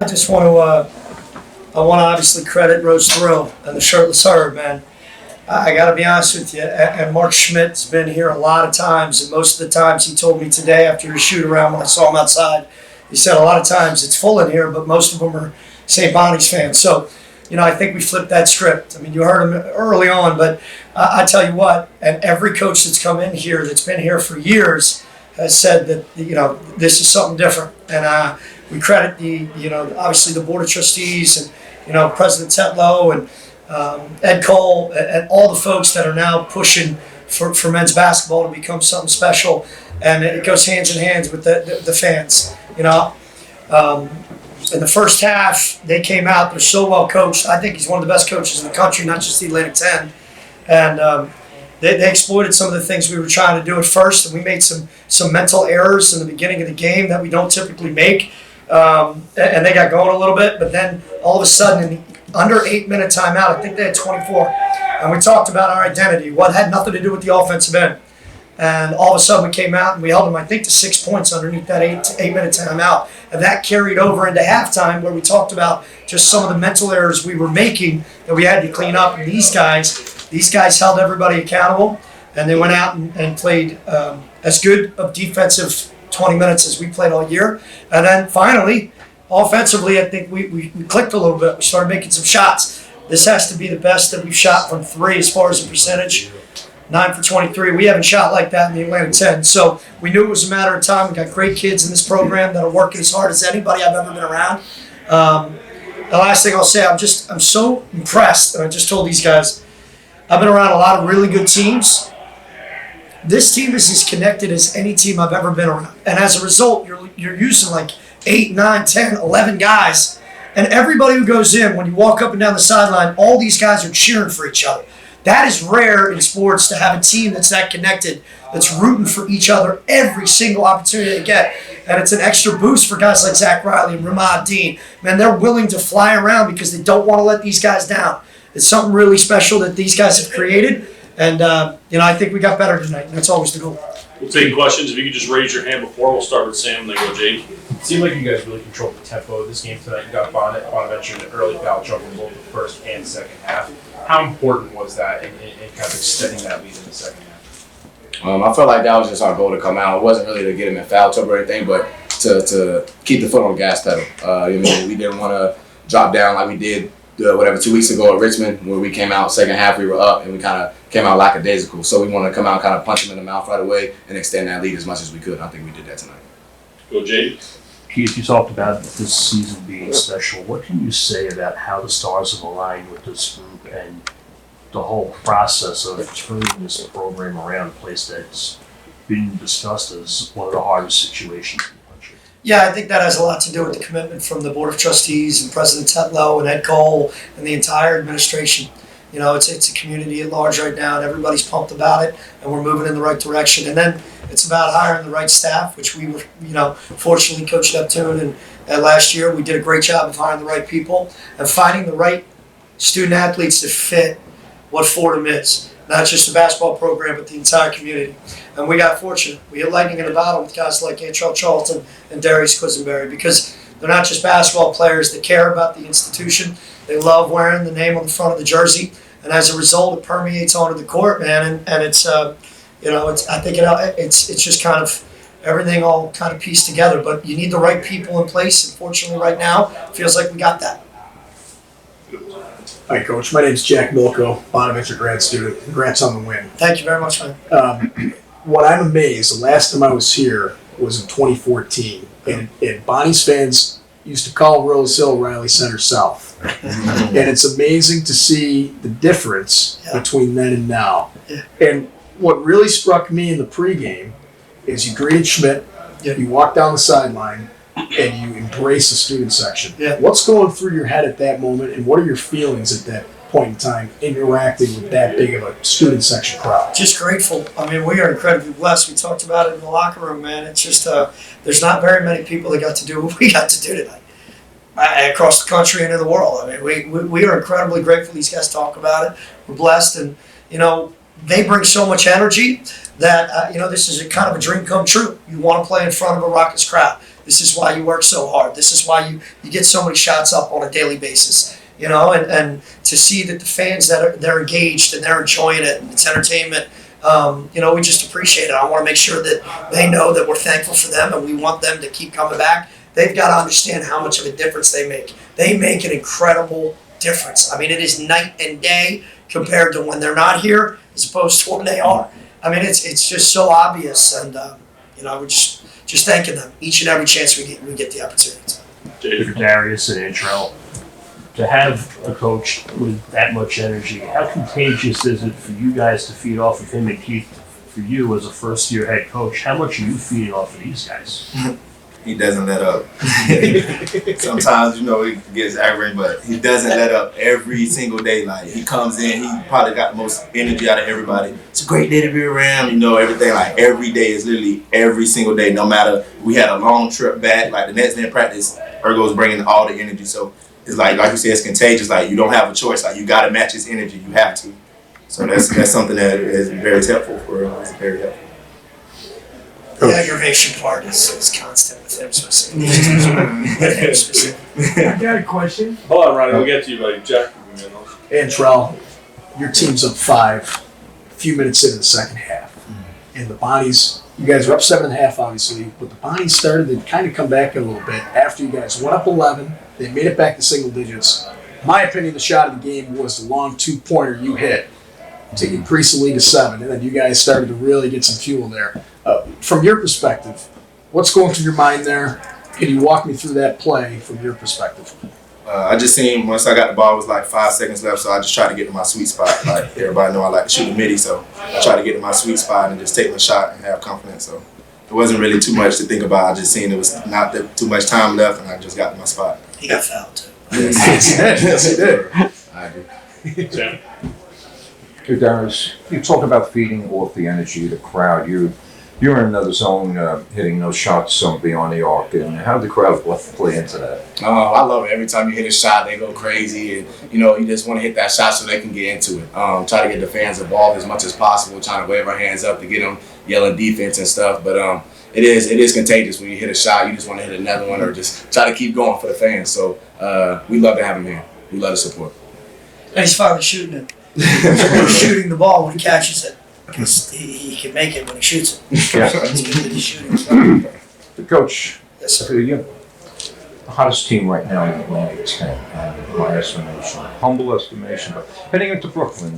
I just want to obviously credit Rose Thrill and the Shirtless Herd, man. I got to be honest with you, and Mark Schmidt's been here a lot of times, and most of the times he told me today after his shoot around when I saw him outside, he said a lot of times it's full in here, but most of them are St. Bonnie's fans. So, I think we flipped that script. I mean, you heard him early on, but I tell you what, and every coach that's come in here that's been here for years has said that, this is something different. And we credit obviously the Board of Trustees and, President Tetlow and Ed Cole and all the folks that are now pushing for men's basketball to become something special. And it goes hands in hands with the fans, in the first half, they came out. They're so well coached. I think he's one of the best coaches in the country, not just the Atlantic 10. And they exploited some of the things we were trying to do at first, and we made some mental errors in the beginning of the game that we don't typically make. And they got going a little bit, but then all of a sudden, in the under 8-minute timeout, I think they had 24, and we talked about our identity, what had nothing to do with the offensive end. And all of a sudden, we came out and we held them, I think, to 6 points underneath that 8-minute timeout. And that carried over into halftime, where we talked about just some of the mental errors we were making that we had to clean up. And these guys held everybody accountable, and they went out and played as good of defensive 20 minutes as we played all year. And then finally, offensively, I think we clicked a little bit. We started making some shots. This has to be the best that we've shot from three as far as the percentage. 9 for 23. We haven't shot like that in the Atlantic 10. So we knew it was a matter of time. We got great kids in this program that are working as hard as anybody I've ever been around. The last thing I'll say, I'm so impressed, and I just told these guys, I've been around a lot of really good teams. This team is as connected as any team I've ever been around. And as a result, you're using like 8, 9, 10, 11 guys. And everybody who goes in, when you walk up and down the sideline, all these guys are cheering for each other. That is rare in sports, to have a team that's that connected, that's rooting for each other every single opportunity they get. And it's an extra boost for guys like Zach Riley and Ramad Dean. Man, they're willing to fly around because they don't want to let these guys down. It's something really special that these guys have created. And, I think we got better tonight. And that's always the goal. We'll take questions. If you could just raise your hand before, we'll start with Sam and then go Jake. It seemed like you guys really controlled the tempo of this game tonight. You got Bonaventure in the early foul trouble in both the first and second half. How important was that in kind of extending that lead in the second half? I felt like that was just our goal to come out. It wasn't really to get him in foul trouble or anything, but to keep the foot on the gas pedal. We didn't want to drop down like we did 2 weeks ago at Richmond, where we came out second half, we were up, and we kind of came out lackadaisical. So we wanted to come out and kind of punch him in the mouth right away and extend that lead as much as we could. I think we did that tonight. Go Jake. Keith, you talked about this season being special. What can you say about how the stars have aligned with this group and the whole process of turning this program around, a place that's been discussed as one of the hardest situations in the country? Yeah, I think that has a lot to do with the commitment from the Board of Trustees and President Tetlow and Ed Cole and the entire administration. It's a community at large right now, and everybody's pumped about it, and we're moving in the right direction. And then it's about hiring the right staff, which we were, fortunately Coach Neptune and last year we did a great job of hiring the right people and finding the right student athletes to fit what Fordham is. Not just the basketball program, but the entire community. And we got fortunate. We hit lightning in the bottle with guys like Antrell Charlton and Darius Quisenberry, because they're not just basketball players. They care about the institution. They love wearing the name on the front of the jersey. And as a result, it permeates onto the court, man. And it's, I think it's just kind of everything all kind of pieced together. But you need the right people in place. And fortunately, right now, it feels like we got that. Hi, Coach. My name's Jack Milko, Bonaventure grad student. Congrats on the win. Thank you very much, man. What I'm amazed, the last time I was here was in 2014. And Bonnie's fans used to call Rose Hill Riley Center South. And it's amazing to see the difference between then and now. Yeah. And what really struck me in the pregame is you greeted Schmidt, you walked down the sideline, and you embrace the student section. Yeah. What's going through your head at that moment, and what are your feelings at that point in time interacting with that big of a student section crowd? Just grateful. I mean, we are incredibly blessed. We talked about it in the locker room, man. It's just there's not very many people that got to do what we got to do tonight across the country and in the world. I mean, we are incredibly grateful. These guys talk about it. We're blessed, and they bring so much energy that this is a kind of a dream come true. You want to play in front of a raucous crowd. This is why you work so hard. This is why you get so many shots up on a daily basis. You know, and to see that the fans they're engaged and they're enjoying it and it's entertainment. You know, we just appreciate it. I want to make sure that they know that we're thankful for them and we want them to keep coming back. They've got to understand how much of a difference they make. They make an incredible difference. I mean, it is night and day compared to when they're not here as opposed to when they are. I mean, it's just so obvious, and you know, we're just thanking them each and every chance we get the opportunity. For Darius and Antrell, to have a coach with that much energy, how contagious is it for you guys to feed off of him, and Keith, for you as a first-year head coach, how much are you feeding off of these guys? He doesn't let up. Sometimes, you know, he gets aggravated, but he doesn't let up every single day. Like, he comes in, he probably got the most energy out of everybody. It's a great day to be around, you know, everything. Like, every day is literally every single day, no matter. We had a long trip back. Like, the next day in practice, Urgo's bringing all the energy. So, it's like you said, it's contagious. Like, you don't have a choice. Like, you got to match his energy. You have to. So, that's something that is very helpful for him. It's very helpful. The aggravation part is constant with him specifically. I got a question. Hold on, Ronnie. We'll get to you, buddy. Jack. Antrell, your team's up 5 a few minutes into the second half. And the Bonnies, you guys were up 7.5, obviously, but the Bonnies started to kind of come back a little bit after you guys went up 11. They made it back to single digits. In my opinion, the shot of the game was the long 2-pointer you hit to increase the lead to 7, and then you guys started to really get some fuel there. From your perspective, what's going through your mind there? Can you walk me through that play from your perspective? I just seen once I got the ball, it was like 5 seconds left, so I just tried to get to my sweet spot. Like, everybody know I like to shoot a midi, so I tried to get to my sweet spot and just take my shot and have confidence. So it wasn't really too much to think about. I just seen it was not too much time left, and I just got to my spot. He got fouled too. Yes, he did. I agree. Sam. Hey, Darius, you talk about feeding off the energy of the crowd. You're in another zone, hitting those shots beyond the arc, and how did the crowd play into that? I love it. Every time you hit a shot, they go crazy, and you know you just want to hit that shot so they can get into it. Try to get the fans involved as much as possible. Trying to wave our hands up to get them yelling defense and stuff. But it is contagious when you hit a shot. You just want to hit another one or just try to keep going for the fans. So we love to have him here. We love the support. And he's finally shooting it. He's shooting the ball when he catches it. Because he can make it when he shoots it. Yeah. It's good that he's shooting. The coach, Yes, sir. for you, the hottest team right now in the Atlantic 10, in my estimation, humble estimation, but heading into Brooklyn,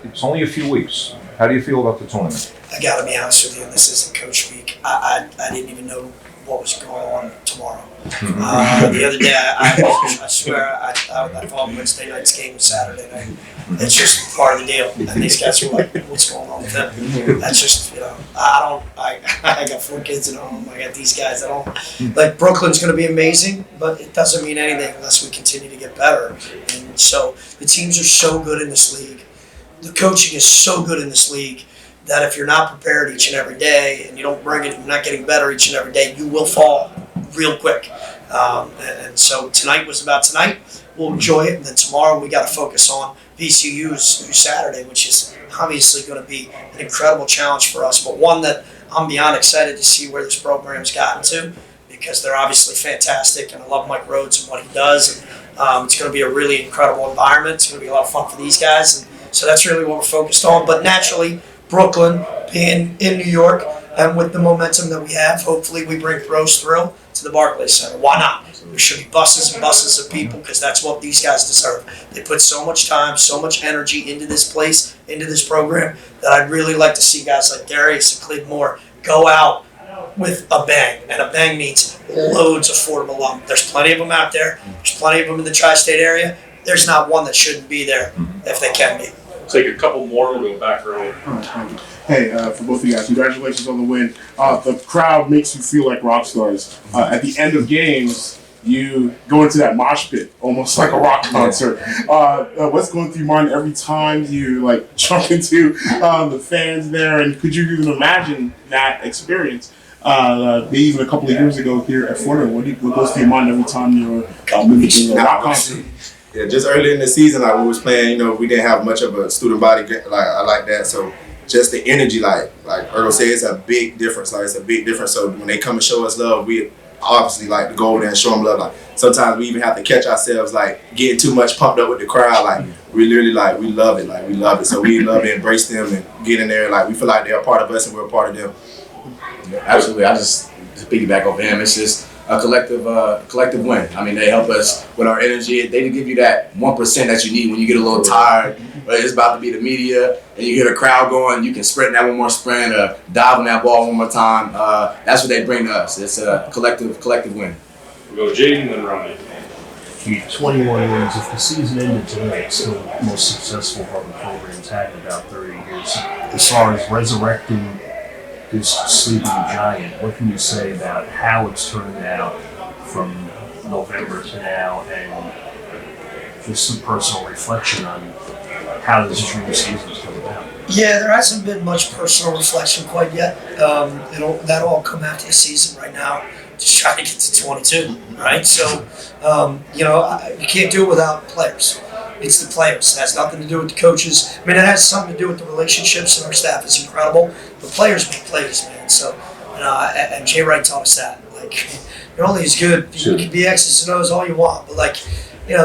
it's only a few weeks. How do you feel about the tournament? I gotta be honest with you, and this isn't coach week. I didn't even know what was going on tomorrow. The other day, I swear, I thought Wednesday night's game was Saturday night. It's just part of the deal. And these guys were like, what's going on with them? That's just, you know, I got 4 kids at home. I got these guys at home. Like, Brooklyn's going to be amazing, but it doesn't mean anything unless we continue to get better. And so the teams are so good in this league. The coaching is so good in this league that if you're not prepared each and every day and you don't bring it, you're not getting better each and every day, you will fall real quick. And so tonight was about tonight. We'll enjoy it. And then tomorrow we got to focus on VCU's Saturday, which is obviously going to be an incredible challenge for us, but one that I'm beyond excited to see where this program's gotten to, because they're obviously fantastic, and I love Mike Rhodes and what he does. And it's going to be a really incredible environment. It's going to be a lot of fun for these guys. And so that's really what we're focused on. But naturally, Brooklyn being in New York, and with the momentum that we have, hopefully we bring Rose Thrill to the Barclays Center. Why not? There should be buses and buses of people, because that's what these guys deserve. They put so much time, so much energy into this place, into this program, that I'd really like to see guys like Darius and Cleve Moore go out with a bang. And a bang means loads of Fordham alum. There's plenty of them out there. There's plenty of them in the tri-state area. There's not one that shouldn't be there if they can be. Take a couple more. We'll go back earlier. Hey, for both of you guys, congratulations on the win. The crowd makes you feel like rock stars. At the end of games, you go into that mosh pit, almost like a rock concert. What's going through your mind every time you jump into the fans there? And could you even imagine that experience? Maybe even a couple of years ago here at Fordham, what goes through your mind every time you're mimicking a rock concert? Yeah, just early in the season, we was playing, we didn't have much of a student body like that. So just the energy, like Urgo said, it's a big difference. It's a big difference. So when they come and show us love, we obviously like to go over there and show them love. Like sometimes we even have to catch ourselves like getting too much pumped up with the crowd. Like we literally like we love it. Like we love it. So we love to embrace them and get in there. Like we feel like they're a part of us and we're a part of them. Yeah, absolutely. I just piggyback off him. It's just a collective win. I mean, they help us with our energy. They give you that 1% that you need when you get a little tired. But it's about to be the media, and you hear the crowd going. You can sprint that one more sprint, dive on that ball one more time. That's what they bring to us. It's a collective win. We go Jaden and then Ryan. Keith, 21 wins. If the season ended today, it's still the most successful Fordham program's had in about 30 years. As far as resurrecting this sleeping giant, what can you say about how it's turned out from November to now, and just some personal reflection on how this dream season has come about? Yeah, there hasn't been much personal reflection quite yet. That'll all come after the season. Right now, just trying to get to 22, right? So, you can't do it without players. It's the players. It has nothing to do with the coaches. I mean, it has something to do with the relationships, and our staff is incredible. The players make plays, man. So, and Jay Wright taught us that. Like, you're only as good. You can be X's and O's all you want, but like,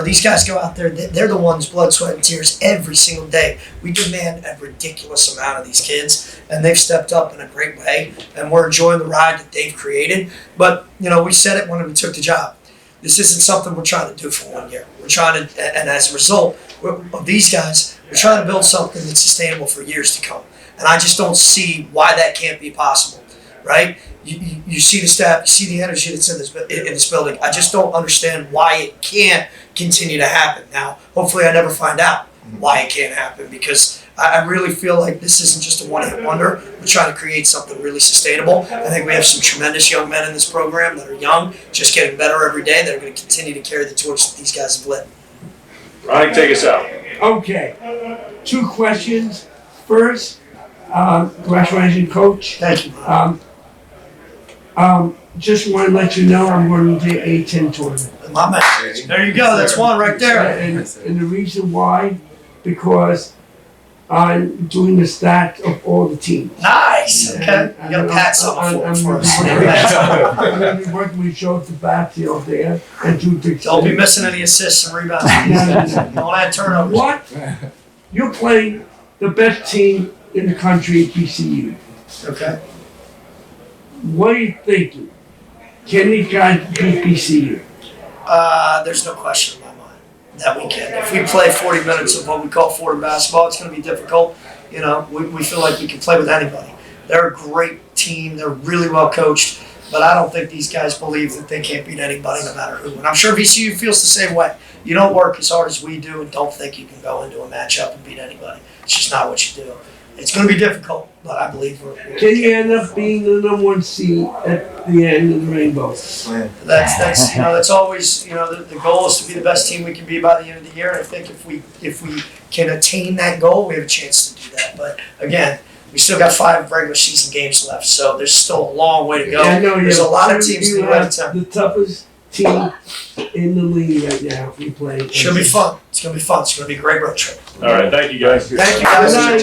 these guys go out there. They're the ones, blood, sweat, and tears every single day. We demand a ridiculous amount of these kids, and they've stepped up in a great way, and we're enjoying the ride that they've created. But we said it when we took the job. This isn't something we're trying to do for 1 year. We're trying to, and as a result of these guys, we're trying to build something that's sustainable for years to come. And I just don't see why that can't be possible, right? You see the staff, you see the energy that's in this building. I just don't understand why it can't continue to happen. Now, hopefully I never find out why it can't happen, because I really feel like this isn't just a one-hit wonder. We're trying to create something really sustainable. I think we have some tremendous young men in this program that are young, just getting better every day, that are going to continue to carry the torch that these guys have lit. Ryan, take us out. Okay, 2 questions. First, congratulations, Coach. Thank you. Just want to let you know I'm going to the A10 tournament. My man. There you go. That's one right there. And the reason why, because I'm doing the stats of all the teams. Nice. Okay. You got to pat something for us. I'm going to be working with Joe Tabati there and do the. Don't be missing any assists and rebounds. Don't add turnovers. What? You're playing the best team in the country at BCU. Okay. What are you thinking? Can these guys beat BCU? There's no question in my mind that we can. If we play 40 minutes of what we call Fordham basketball, it's going to be difficult. We feel like we can play with anybody. They're a great team. They're really well coached. But I don't think these guys believe that they can't beat anybody no matter who. And I'm sure VCU feels the same way. You don't work as hard as we do and don't think you can go into a matchup and beat anybody. It's just not what you do. It's going to be difficult, but I believe we're Can you end up being the number 1 seed at the end of the rainbow? That's always the goal is to be the best team we can be by the end of the year. And I think if we can attain that goal, we have a chance to do that. But again, we still got 5 regular season games left, so there's still a long way to go. Yeah, There's a lot of teams in the attempt. The toughest team in the league right now. We play. It's gonna be fun. It's gonna be fun. It's gonna be a great road trip. All right, thank you guys. Thank you guys. Good night.